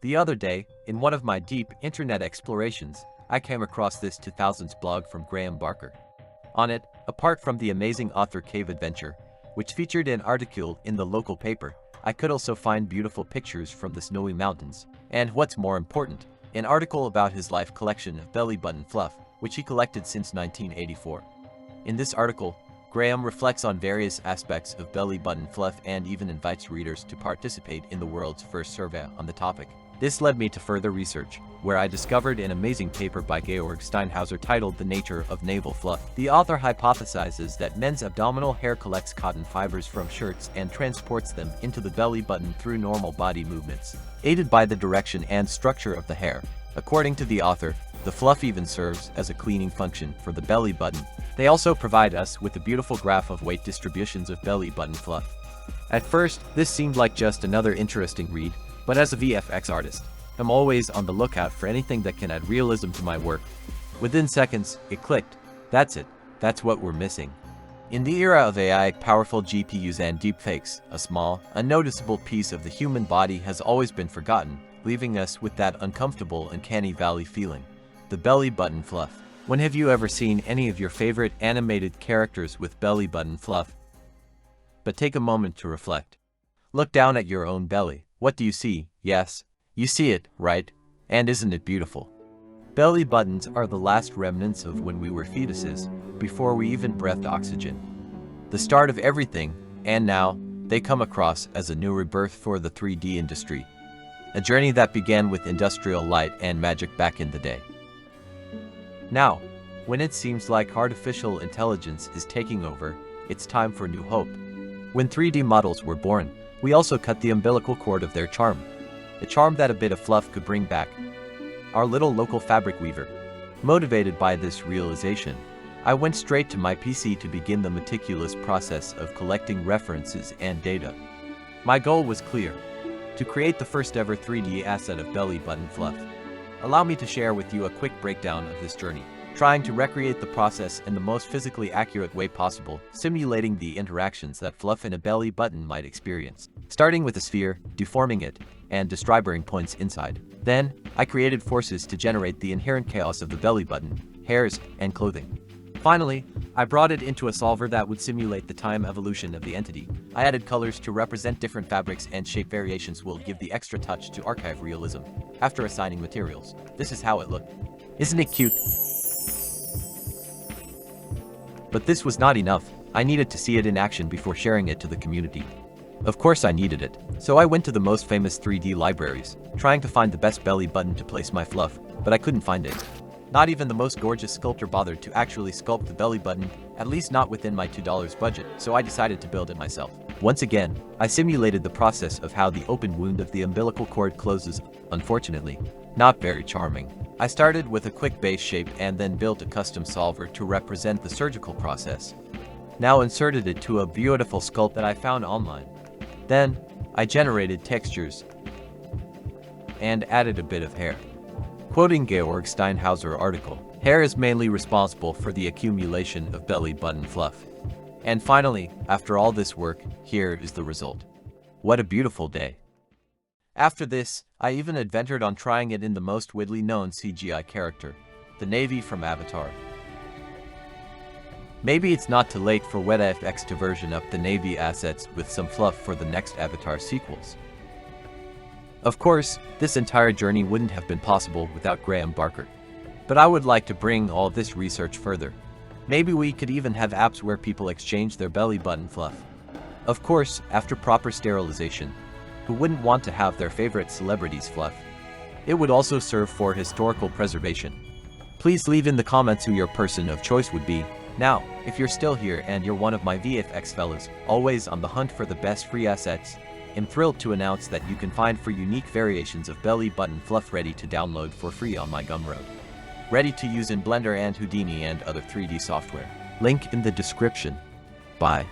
The other day, in one of my deep internet explorations, I came across this 2000s blog from Graham Barker. On it, apart from the amazing author Cave Adventure, which featured an article in the local paper, I could also find beautiful pictures from the snowy mountains. And what's more important, an article about his life collection of belly button fluff, which he collected since 1984. In this article, Graham reflects on various aspects of belly button fluff and even invites readers to participate in the world's first survey on the topic. This led me to further research, where I discovered an amazing paper by Georg Steinhauser titled The Nature of Navel Fluff. The author hypothesizes that men's abdominal hair collects cotton fibers from shirts and transports them into the belly button through normal body movements, aided by the direction and structure of the hair. According to the author, the fluff even serves as a cleaning function for the belly button. They also provide us with a beautiful graph of weight distributions of belly button fluff. At first, this seemed like just another interesting read, but as a VFX artist, I'm always on the lookout for anything that can add realism to my work. Within seconds, it clicked. That's it. That's what we're missing. In the era of AI, powerful GPUs and deepfakes, a small, unnoticeable piece of the human body has always been forgotten, leaving us with that uncomfortable uncanny valley feeling. The belly button fluff. When have you ever seen any of your favorite animated characters with belly button fluff? But take a moment to reflect. Look down at your own belly. What do you see? Yes, you see it, right? And isn't it beautiful? Belly buttons are the last remnants of when we were fetuses, before we even breathed oxygen. The start of everything, and now, they come across as a new rebirth for the 3D industry. A journey that began with industrial light and magic back in the day. Now, when it seems like artificial intelligence is taking over, it's time for new hope. When 3D models were born, we also cut the umbilical cord of their charm. A charm that a bit of fluff could bring back. Our little local fabric weaver. Motivated by this realization, I went straight to my PC to begin the meticulous process of collecting references and data. My goal was clear: to create the first ever 3D asset of belly button fluff. Allow me to share with you a quick breakdown of this journey, trying to recreate the process in the most physically accurate way possible, simulating the interactions that fluff in a belly button might experience. Starting with a sphere, deforming it, and describing points inside. Then, I created forces to generate the inherent chaos of the belly button, hairs, and clothing. Finally, I brought it into a solver that would simulate the time evolution of the entity. I added colors to represent different fabrics, and shape variations will give the extra touch to archive realism. After assigning materials, this is how it looked. Isn't it cute? But this was not enough. I needed to see it in action before sharing it to the community. Of course I needed it, so I went to the most famous 3D libraries, trying to find the best belly button to place my fluff, but I couldn't find it. Not even the most gorgeous sculptor bothered to actually sculpt the belly button, at least not within my $2 budget, so I decided to build it myself. Once again, I simulated the process of how the open wound of the umbilical cord closes. Unfortunately, not very charming. I started with a quick base shape and then built a custom solver to represent the surgical process. Now inserted it to a beautiful sculpt that I found online. Then, I generated textures and added a bit of hair. Quoting Georg Steinhauser article, hair is mainly responsible for the accumulation of belly button fluff. And finally, after all this work, here is the result. What a beautiful day. After this, I even adventured on trying it in the most widely known CGI character, the Navy from Avatar. Maybe it's not too late for WetFX to version up the Navy assets with some fluff for the next Avatar sequels. Of course, this entire journey wouldn't have been possible without Graham Barker. But I would like to bring all this research further. Maybe we could even have apps where people exchange their belly button fluff. Of course, after proper sterilization. Who wouldn't want to have their favorite celebrities fluff? It would also serve for historical preservation. Please leave in the comments who your person of choice would be. Now, if you're still here and you're one of my VFX fellows, always on the hunt for the best free assets, I'm thrilled to announce that you can find for unique variations of belly button fluff ready to download for free on my Gumroad. Ready to use in Blender and Houdini and other 3D software. Link in the description. Bye.